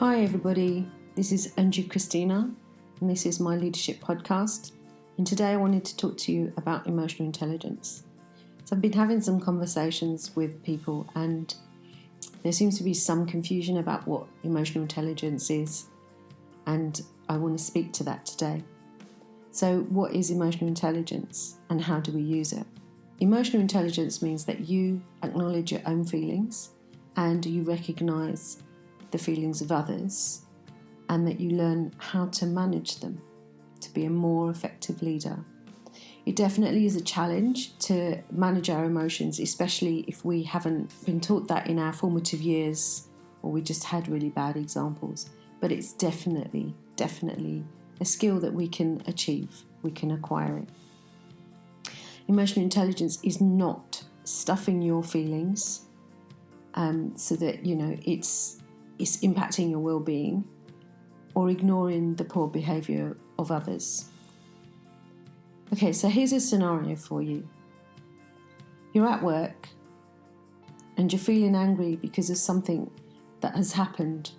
Hi everybody, this is Anju Christina and this is my leadership podcast, and today I wanted to talk to you about emotional intelligence. So I've been having some conversations with people and there seems to be some confusion about what emotional intelligence is, and I want to speak to that today. So what is emotional intelligence and how do we use it? Emotional intelligence means that you acknowledge your own feelings and you recognise the feelings of others, and that you learn how to manage them to be a more effective leader. It definitely is a challenge to manage our emotions, especially if we haven't been taught that in our formative years or we just had really bad examples. But it's definitely a skill that we can achieve, we can acquire it. Emotional intelligence is not stuffing your feelings so that, it's impacting your well-being or ignoring the poor behaviour of others. Okay, so here's a scenario for you. You're at work and you're feeling angry because of something that has happened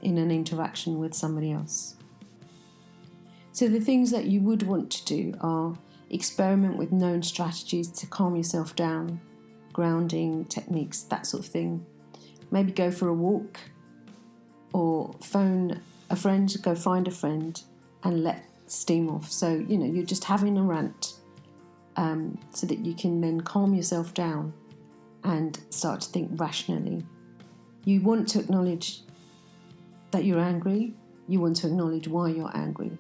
in an interaction with somebody else. So the things that you would want to do are experiment with known strategies to calm yourself down, grounding techniques, that sort of thing. Maybe go for a walk, or phone a friend, go find a friend and let steam off. So, you're just having a rant so that you can then calm yourself down and start to think rationally. You want to acknowledge that you're angry. You want to acknowledge why you're angry.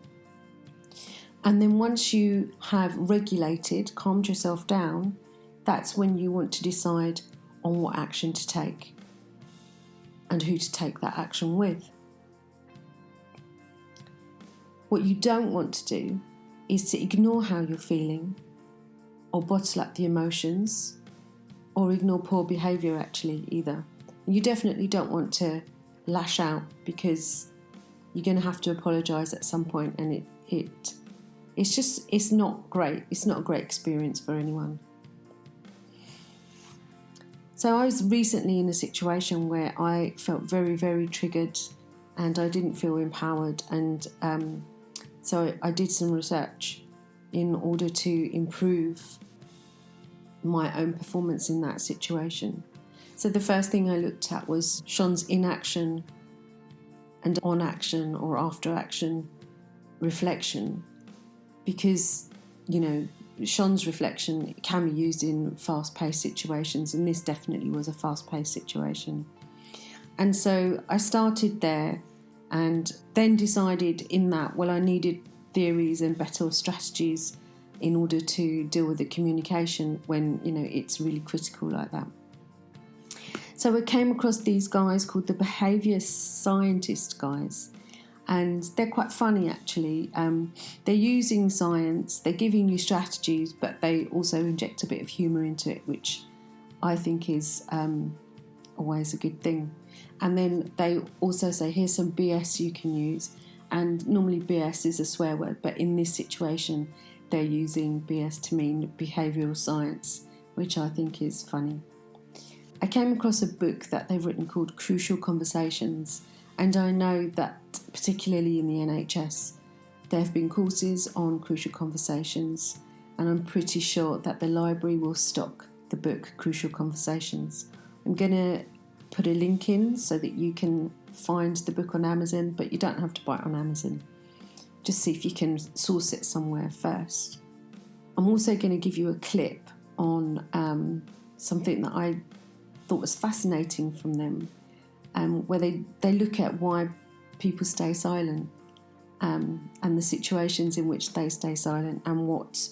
And then once you have regulated, calmed yourself down, that's when you want to decide on what action to take and who to take that action with. What you don't want to do is to ignore how you're feeling or bottle up the emotions or ignore poor behaviour actually either. And you definitely don't want to lash out, because you're going to have to apologise at some point, and it's not great. It's not a great experience for anyone. So I was recently in a situation where I felt very, very triggered and I didn't feel empowered, and so I did some research in order to improve my own performance in that situation. So the first thing I looked at was Sean's inaction and on action or after action reflection, because, Sean's reflection can be used in fast-paced situations, and this definitely was a fast-paced situation. And so I started there and then decided in that, I needed theories and better strategies in order to deal with the communication when, it's really critical like that. So I came across these guys called the behaviour scientist guys. And they're quite funny, actually. They're using science, they're giving you strategies, but they also inject a bit of humour into it, which I think is always a good thing. And then they also say, here's some BS you can use. And normally BS is a swear word, but in this situation, they're using BS to mean behavioural science, which I think is funny. I came across a book that they've written called Crucial Conversations. And I know that particularly in the NHS, there have been courses on crucial conversations, and I'm pretty sure that the library will stock the book Crucial Conversations. I'm going to put a link in so that you can find the book on Amazon, but you don't have to buy it on Amazon. Just see if you can source it somewhere first. I'm also going to give you a clip on something that I thought was fascinating from them. Where they look at why people stay silent and the situations in which they stay silent, and what,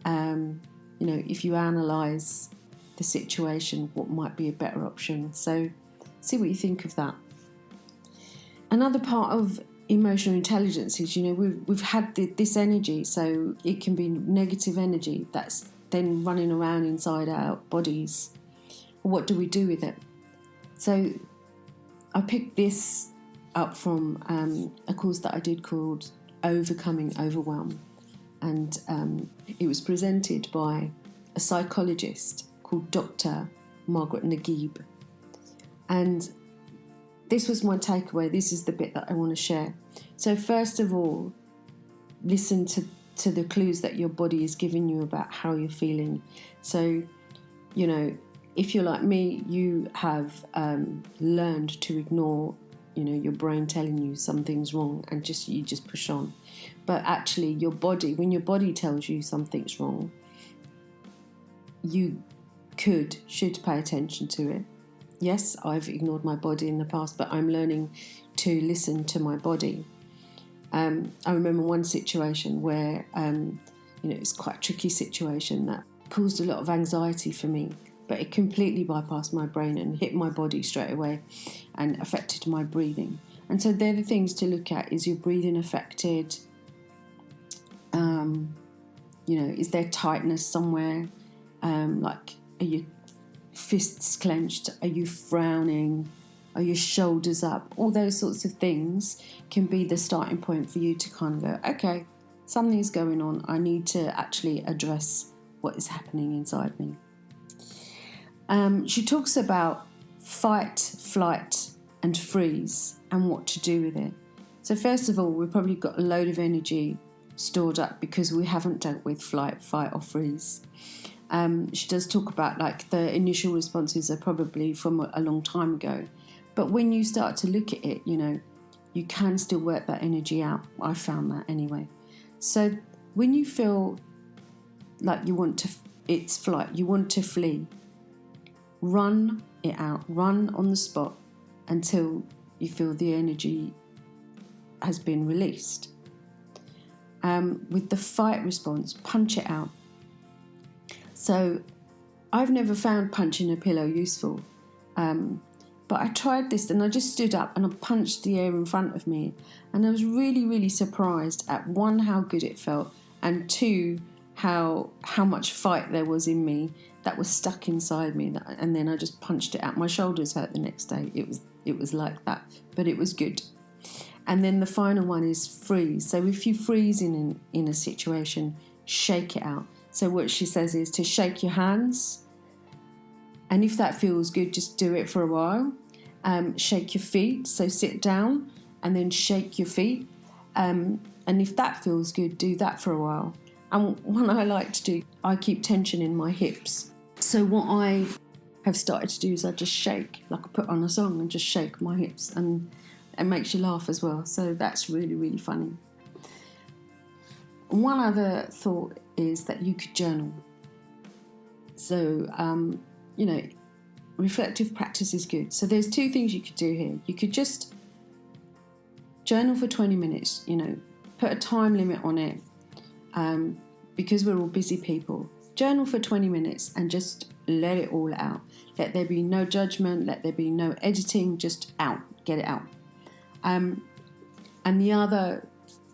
if you analyse the situation, what might be a better option. So see what you think of that. Another part of emotional intelligence is, we've had this energy, so it can be negative energy that's then running around inside our bodies. What do we do with it? So I picked this up from a course that I did called Overcoming Overwhelm, and it was presented by a psychologist called Dr. Margaret Naguib. And this was my takeaway. This is the bit that I want to share. So first of all, listen to the clues that your body is giving you about how you're feeling. So, if you're like me, you have learned to ignore, your brain telling you something's wrong, and you just push on. But actually, when your body tells you something's wrong, you should pay attention to it. Yes, I've ignored my body in the past, but I'm learning to listen to my body. I remember one situation where, it's quite a tricky situation that caused a lot of anxiety for me, but it completely bypassed my brain and hit my body straight away and affected my breathing. And so they're the things to look at. Is your breathing affected? Is there tightness somewhere? Like, are your fists clenched? Are you frowning? Are your shoulders up? All those sorts of things can be the starting point for you to kind of go, okay, something's going on. I need to actually address what is happening inside me. She talks about fight, flight, and freeze and what to do with it. So first of all, we've probably got a load of energy stored up because we haven't dealt with flight, fight, or freeze. She does talk about like the initial responses are probably from a long time ago. But when you start to look at it, you can still work that energy out. I found that anyway. So when you feel like it's flight, you want to flee, run it out, run on the spot until you feel the energy has been released. With the fight response, punch it out. So I've never found punching a pillow useful. But I tried this and I just stood up and I punched the air in front of me. And I was really, really surprised at one, how good it felt, and two, how much fight there was in me that was stuck inside me. And then I just punched it out. My shoulders hurt the next day. It was like that, but it was good. And then the final one is freeze. So if you freeze in a situation, shake it out. So what she says is to shake your hands. And if that feels good, just do it for a while. Shake your feet, so sit down and then shake your feet. And if that feels good, do that for a while. And what I like to do, I keep tension in my hips. So what I have started to do is I just shake, like I put on a song and just shake my hips, and it makes you laugh as well. So that's really, really funny. One other thought is that you could journal. So, reflective practice is good. So there's two things you could do here. You could just journal for 20 minutes, put a time limit on it, because we're all busy people. Journal for 20 minutes and just let it all out. Let there be no judgment, let there be no editing, just out, get it out. And the other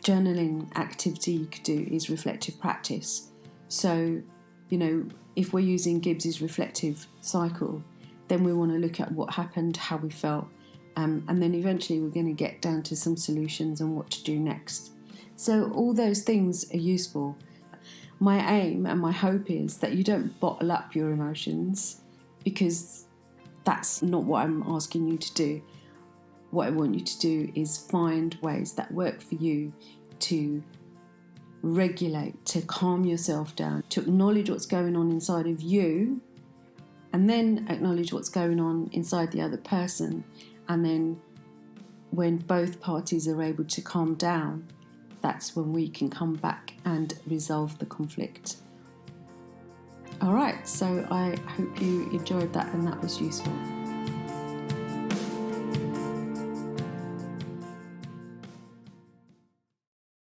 journaling activity you could do is reflective practice. So, if we're using Gibbs's reflective cycle, then we want to look at what happened, how we felt, and then eventually we're going to get down to some solutions and what to do next. So all those things are useful. My aim and my hope is that you don't bottle up your emotions, because that's not what I'm asking you to do. What I want you to do is find ways that work for you to regulate, to calm yourself down, to acknowledge what's going on inside of you, and then acknowledge what's going on inside the other person. And then when both parties are able to calm down, that's when we can come back and resolve the conflict. All right, so I hope you enjoyed that and that was useful.